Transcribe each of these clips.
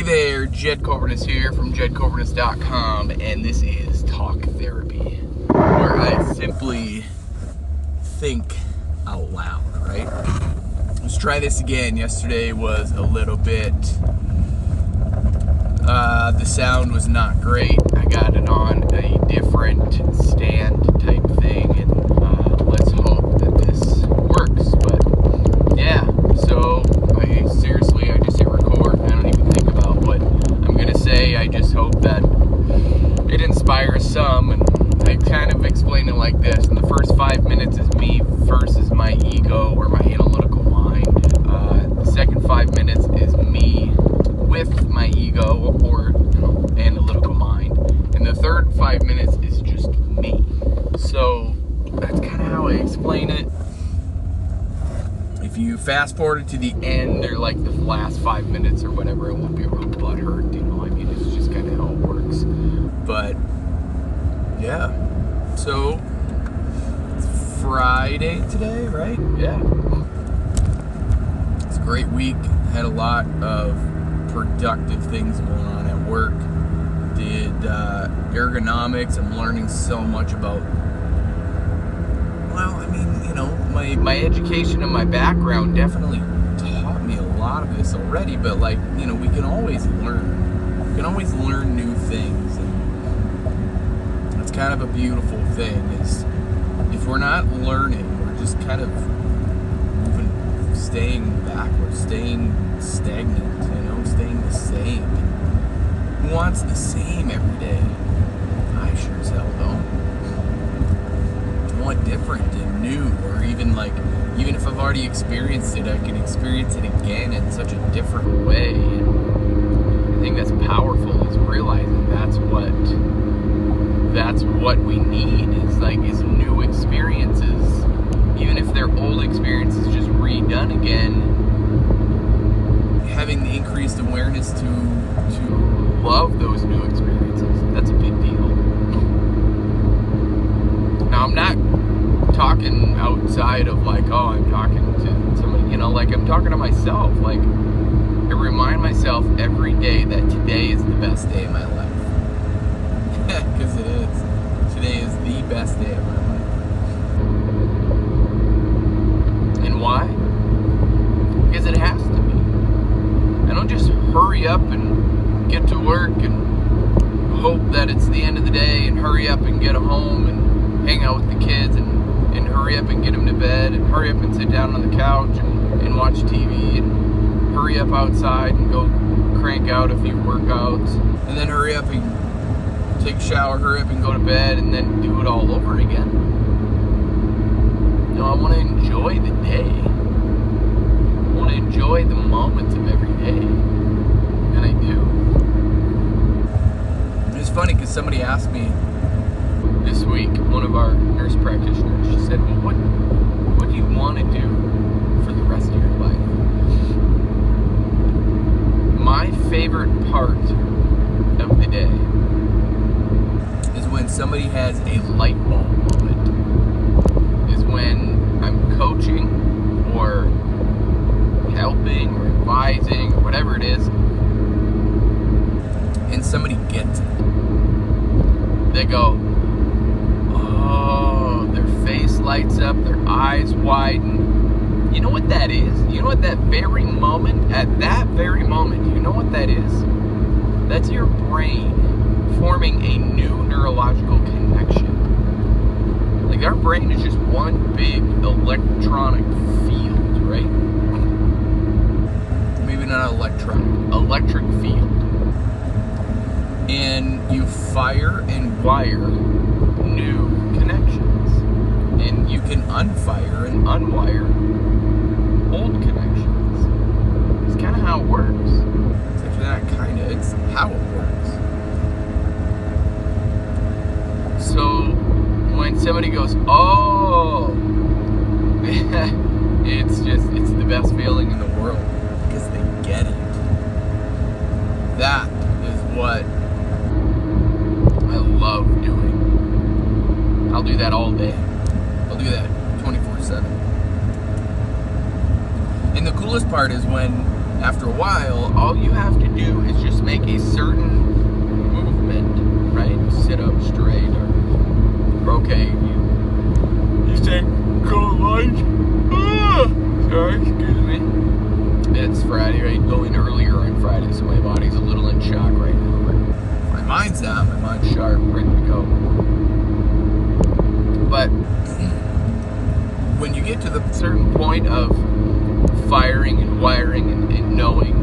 Hey there, Jed Coverness here from jedcoverness.com, and this is Talk Therapy, where I simply think out loud, right? Let's try this again. Yesterday was a little bit, the sound was not great. I got it on a different stand type thing, and let's hope that this works. But yeah, so I just hit record. I don't even think about what I'm gonna say. I just hope that it inspires some, and I kind of explain it like this. In the first 5 minutes is me versus my ego or my analytical mind. The second 5 minutes is me with my ego or analytical mind, and the third 5 minutes is just me. So that's kind of how I explain it. If you fast forward to the end, or like the last 5 minutes or whatever, it won't be real butthurt, you know. I mean, it's just kind of how it works. But yeah, so it's Friday today, right? Yeah. It's a great week. Had a lot of productive things going on at work. Did ergonomics. I'm learning so much about, well, I mean, you know, my education and my background definitely taught me a lot of this already, but like, you know, we can always learn. We can always learn new things, and it's kind of a beautiful thing. Is if we're not learning, we're just kind of staying backwards, staying stagnant, you know, staying the same. Who wants the same every day? I sure as hell don't. I want different and new, or even if I've already experienced it, I can experience it again in such a different way. And I think that's powerful, is realizing that's what we need, is new experiences. Even if they're old experiences just redone again, having the increased awareness to love those new experiences, that's a big deal. Now, I'm not talking outside of I'm talking to somebody, you know, I'm talking to myself. I remind myself every day that today is the best day of my life. Because it is. Today is the best day of my life. And why? Because it has to be. I don't just hurry up and get to work and hope that it's the end of the day, and hurry up and get home and hang out with the kids, and hurry up and get them to bed, and hurry up and sit down on the couch and watch TV, and hurry up outside and go crank out a few workouts, and then hurry up and take a shower, hurry up and go to bed, and then do it all over again. No, I want to enjoy the day. I want to enjoy the moments of every day. And I do. It's funny because somebody asked me this week, one of our nurse practitioners, she said, well, what do you want to do for the rest of your life? My favorite part of the day is when somebody has a light bulb moment. Is when I'm coaching or helping or advising or whatever it is, and somebody gets it. They go, oh, their face lights up, their eyes widen. You know what that is? You know what that very moment, at that very moment, you know what that is? That's your brain forming a new neurological connection. Our brain is just one big electronic field, right? Maybe not electric field. And you fire and wire new connections. And you can unfire and unwire old connections. It's kind of how it works. It's actually not kind of, it's how it works. So when somebody goes, oh, it's the best feeling in the world, because they get it. That is what I love doing. I'll do that all day. I'll do that 24/7. And the coolest part is when after a while, all you have to do is just make a certain movement, right? Sit up straight, or okay, you say go light. Sorry, excuse me. It's Friday, right? Going earlier on Friday, so my body's a little in shock right now. But my mind's down, my mind's sharp, ready to go. But when you get to the certain point of firing and wiring and knowing,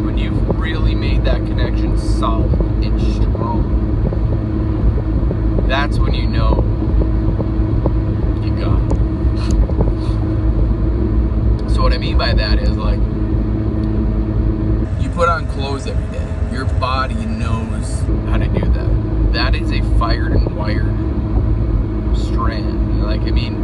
when you've really made that connection solid and strong, that's when you know you got it. So what I mean by that is, like, you put on clothes every day. Your body knows how to do that. That is a fired and wired strand. Like, I mean,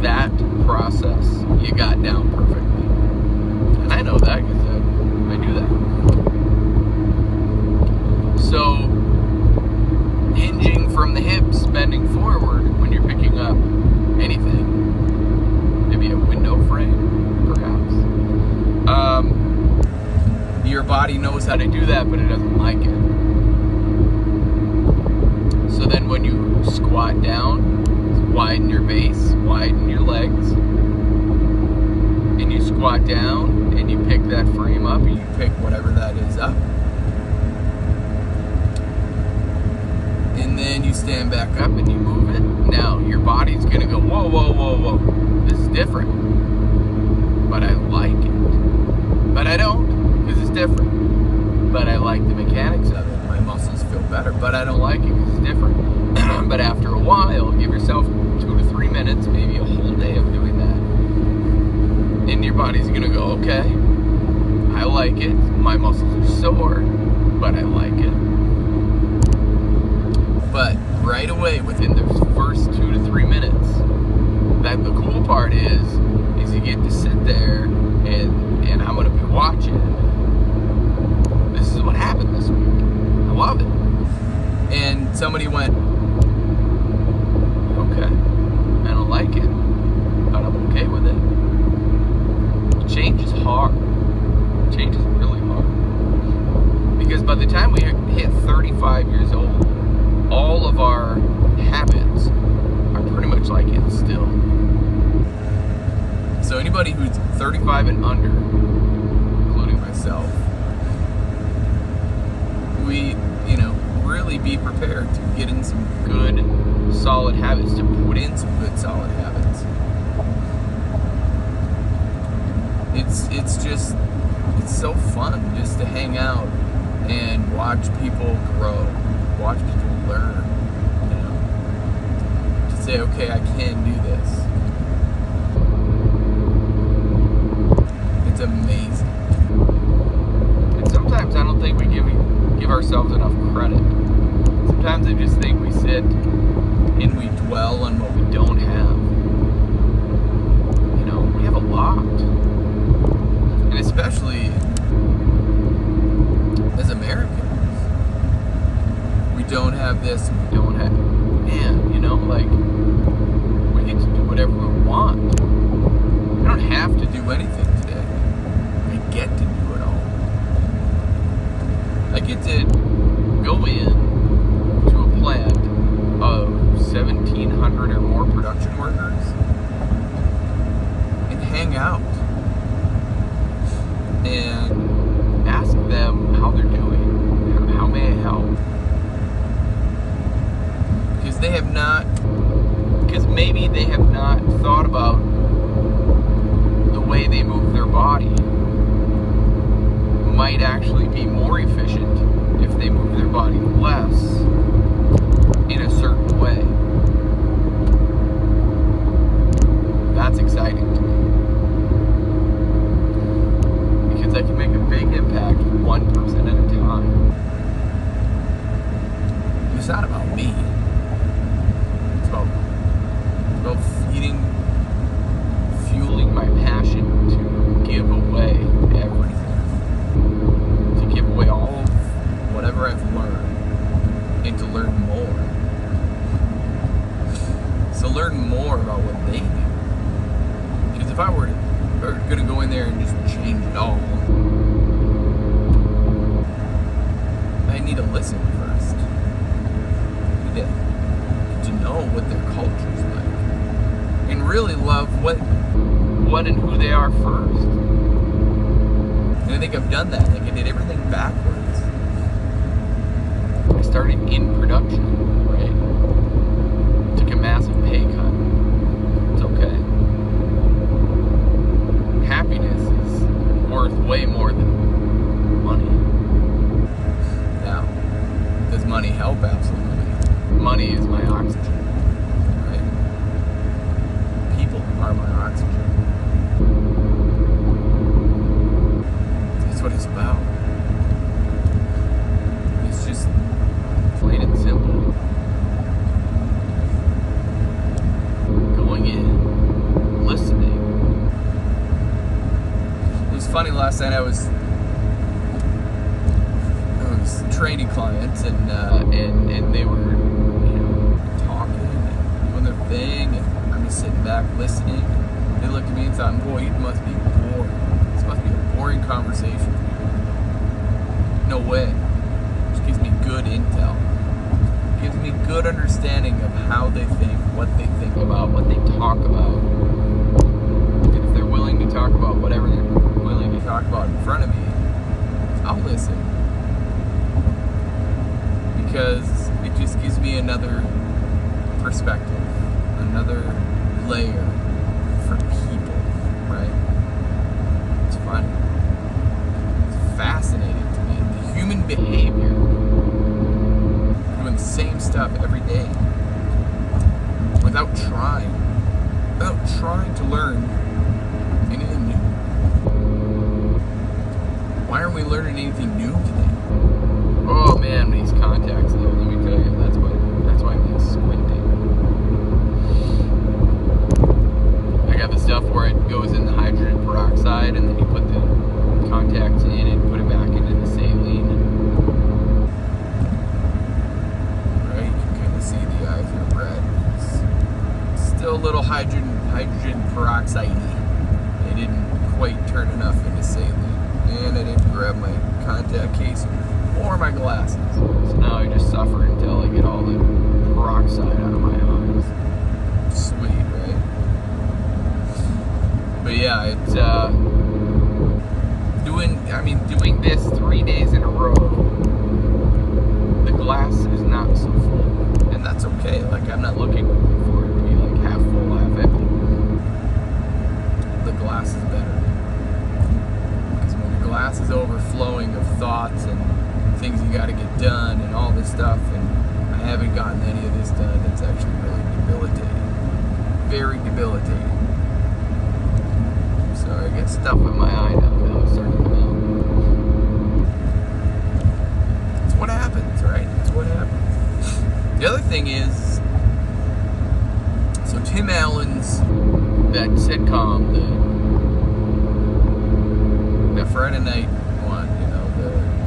that process you got down perfectly. And I know that because I do that. So, hinging from the hips, bending forward when you're picking up anything. Maybe a window frame, perhaps. Your body knows how to do that, but it doesn't like it. So then when you squat down, widen your base, widen your legs, and you squat down and you pick that frame up, and you pick whatever that is up. And then you stand back up and you move it. Now your body's gonna go, whoa, whoa, whoa, whoa. This is different. But I like it. But I don't, because it's different. But I like the mechanics of it. My muscles feel better. But I don't like it because it's different. But after a while, give yourself 2 to 3 minutes, maybe a whole day of doing that. And your body's gonna go, okay, I like it. My muscles are sore, but I like it. But right away, within the first 2 to 3 minutes, that the cool part is you get to sit there and I'm gonna be watching. This is what happened this week. I love it. And somebody went, okay, I don't like it, but I'm okay with it. Change is hard. Change is really hard. Because by the time we hit 35 years old, all of our habits are pretty much like instilled. So anybody who's 35 and under, including myself, we, really be prepared to get in some good, solid habits, to put in some good, solid habits. It's so fun just to hang out and watch people grow, watch people learn, to say, okay, I can do this. It's amazing. And sometimes I don't think we give ourselves enough credit. Sometimes I just think we sit and we dwell on what we don't have. We have a lot. And especially as Americans, we don't have this, we don't have, we get to do whatever we want. I don't have to do anything today. I get to do it all. I get to go in to a plant of 1,700 or more production workers and hang out and ask them how they're doing, how may I help? Because maybe they have not thought about the way they move their body might actually be more efficient if they move their body less in a certain way. That's exciting to me. Because I can make a big impact one person at a time. It's not about me. It's about fueling my passion to give away everything. To give away all of whatever I've learned and to learn more. So learn more about what they do. Because if I are gonna go in there and just change it all. I need to listen first. I need to know what their culture's like, and really love what and who they are first. And I think I've done that. Like, I did everything backwards. I started in production, right? Took a massive pay cut. It's okay. Happiness is worth way more than money. Now, does money help? Absolutely. Money is my oxygen, right? People are my oxygen. That's what it's about. It's just plain and simple. Going in, listening. It was funny, last night I was training clients, and they were, talking and doing their thing, and I'm just sitting back listening. They looked at me and thought, boy, you must be bored. This must be a boring conversation. No way. It gives me good intel. It gives me good understanding of how they think, what they think about, what they talk about. And if they're willing to talk about whatever they're willing to talk about in front of me, I'll listen. Because it just gives me another perspective, another layer for people, right? It's fun. It's fascinating to me. The human behavior, doing the same stuff every day, without trying to learn anything new. Why aren't we learning anything new today? Oh man, these contacts there, let me tell you, that's why I'm squinting. I got the stuff where it goes in the hydrogen peroxide, and then you put the contacts in and put it back into the saline. Right, you can kind of see the eyes are red. It's still a little hydrogen peroxide-y. They didn't quite turn enough into saline. And I didn't grab my contact case or my glasses. So now I just suffer until I get all the peroxide out of my eyes. Sweet, right? But yeah, it's doing this 3 days in a row, the glass is not so full. And that's okay. Like, I'm not looking for it to be like half full, half empty. The glass is better. Because when the glass is overflowing of thoughts and things you got to get done and all this stuff, and I haven't gotten any of this done, it's actually really debilitating. Very debilitating. Sorry, I got stuff in my eye now. It's starting to melt. It's what happens, right? It's what happens. The other thing is, so Tim Allen's, that sitcom, the Friday night one,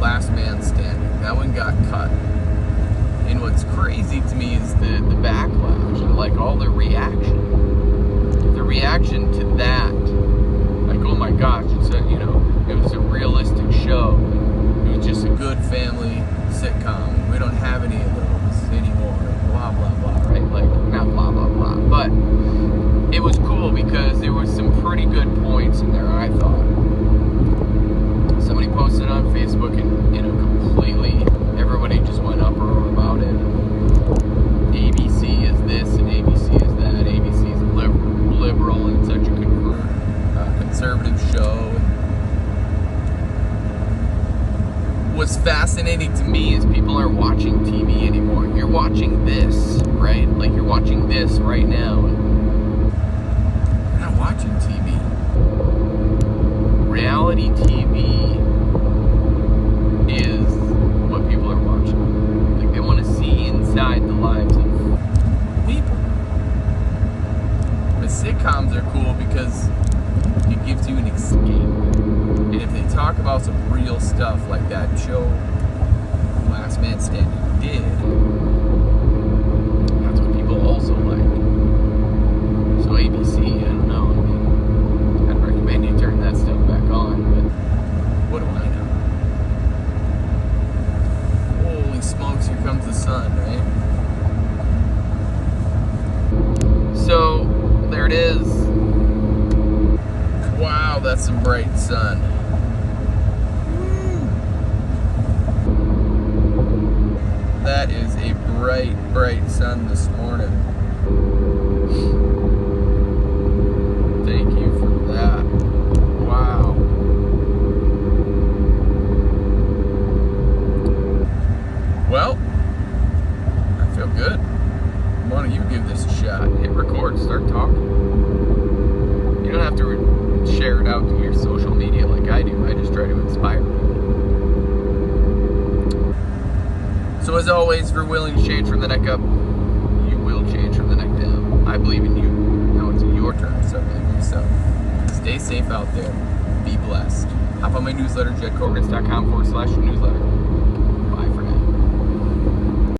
Last Man Standing, that one got cut. And what's crazy to me is the backlash, like all the reaction to that. Like, oh my gosh, it was a realistic show. It was just a good family sitcom. We don't have any of those anymore. Blah blah blah, right? Like, not blah blah blah, but it was cool because there was some pretty good points in there, I thought. Somebody posted on Facebook, and completely everybody just went uproar about it. ABC is this and ABC is that. ABC is liberal and such a conservative show. What's fascinating to me is people aren't watching TV anymore. You're watching this, right? Like, you're watching this right now. You're not watching TV. Reality TV is what people are watching. Like, they want to see inside the lives of people. But sitcoms are cool because it gives you an escape. And if they talk about some real stuff like that show Last Man Standing did, that's what people also like. So ABC, I don't know, I'd recommend you is. Wow, that's some bright sun. That is a bright, bright sun this morning. Thank you for that. Wow. Well, I feel good. Why don't you give this a shot? Hit record, start talking. You don't have to share it out to your social media like I do. I just try to inspire people. So as always, if you're willing to change from the neck up, you will change from the neck down. I believe in you. Now it's your turn to start believing in yourself. Stay safe out there. Be blessed. Hop on my newsletter, jedkorgans.com/newsletter.